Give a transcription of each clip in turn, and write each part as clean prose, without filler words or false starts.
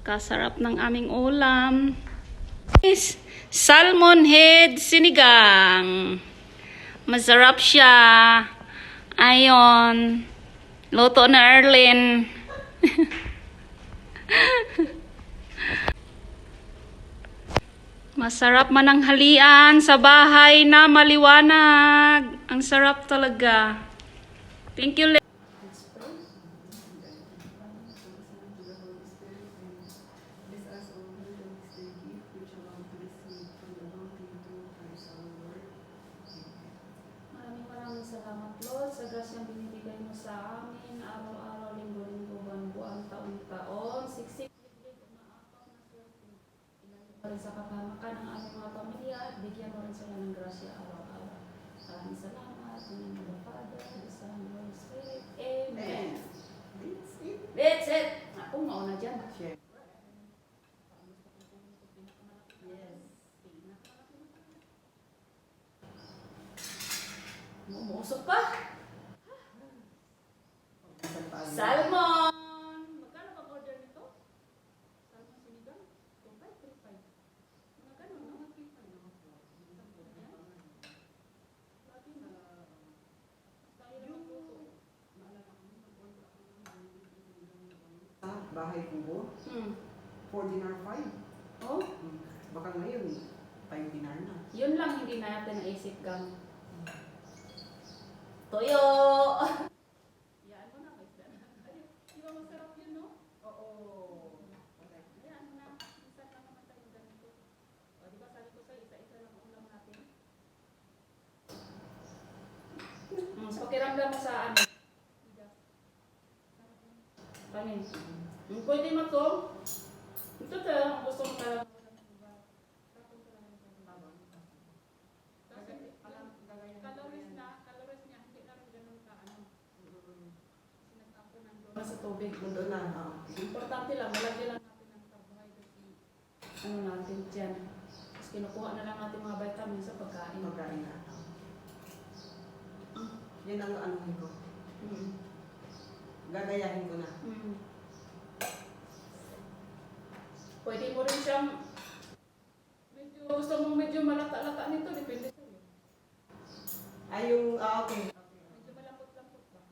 Kasarap ng aming ulam. Salmon head sinigang. Masarap siya. Ayon. Luto na Erlyn. Masarap man ang halian sa bahay na maliwanag. Ang sarap talaga. Thank you. Maraming salamat, Lord, sa grasyang binibigay mo sa amin, araw-araw, linggo-linggo, buwan-buwan, taon-taon, siksik-liglig, umaapaw na swerte. Ilalim pa rin sa kapahamakan ng aming mga pamilya at bigyan mo rin sila ng grasya araw-araw. Maraming salamat, in the name of the Father, the Son, and the Holy Spirit. Amen. That's it. Ako, mauna dyan. Umusok pa. Salmon! Magkano ba order nito? Salmon sinigang? 2.5, 3.5. Mga ganun, mga 3.5. Lagi na. Tayo na magluto. Bahay kubo? 4 dinar 5. Oh? Baka ngayon, 5 dinar na. Yun lang hindi natin naisip kang. Toyo! Yan mo na, may isda na. Di ba masarap yun, no? Oo. Ayan mo na. Minsan lang naman tayo ganito. O, di ba sabi ko sa'yo, isa-isa lang ulam natin. So, pakiramdam mo sa ano? Panin. Pwede mo to. Ito talaga, gusto mo talaga. Sa tubig. Mundo na. Importante lang, malagyan lang natin ng carbohydrate. Ano natin dyan. Tapos kinukuha na lang natin mga vitamins sa pagkain. Pagkain na. Yan ang anuhin ko. Gagayahin ko na. Pwede mo rin siyang gusto mong medyo malata-lata nito, depende sa'yo. Ay, yung, okay. Medyo malambot-lambot ba?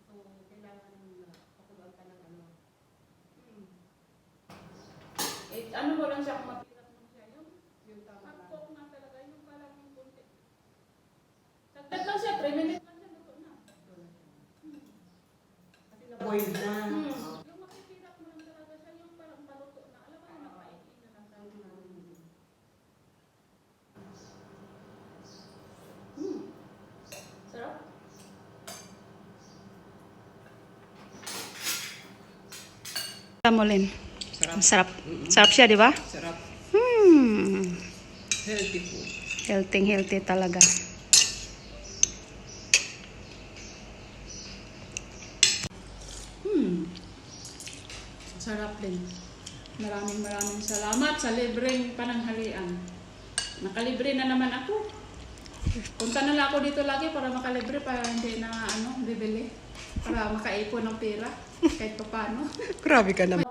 So, kailangan pakulang ka ng ano. Ano mo lang siya kung mapirat mo siya. Yung tama lang. hapok nga talaga, yung parang yung kunti. Saglit lang siya, 3 minutes lang siya, luto na. Kasi na-boil na. Yung mapipirat mo lang talaga siya, yung parang paluto na. Alam mo, napaigin na lang tayo. Sarap. Tamolin. Sarap. Sarap siya, di ba? Sarap. Healthy food. Healthy talaga. Sarap din. Maraming salamat sa libreng pananghalian. Nakalibre na naman ako. Punta na lang ako dito lagi para makalibre para hindi na bibili. Para makaipon ng pera kahit pa paano. Grabe ka naman.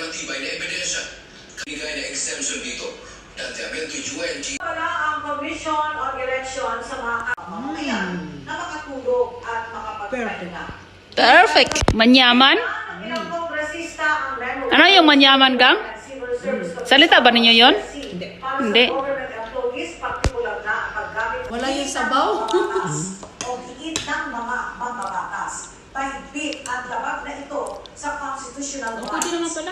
matibay na ebidensya. Kanigay na exemption dito. Danteamento UNG. Wala ang Commission on Election sa mga mamamayan na makatulog at makapagpahinga. Perfect. Manyaman? Ang ilang kongresista ang memorandum Ano yung manyaman, Gang? ng Civil Service Commission Salita ba ninyo yun? para Hindi. sa government employees, particular na ang paggamit Wala yung sabaw. o higit ng mga mambabatas. Pahigpit at labag na ito sa constitutional Okay, di naman rights. pala.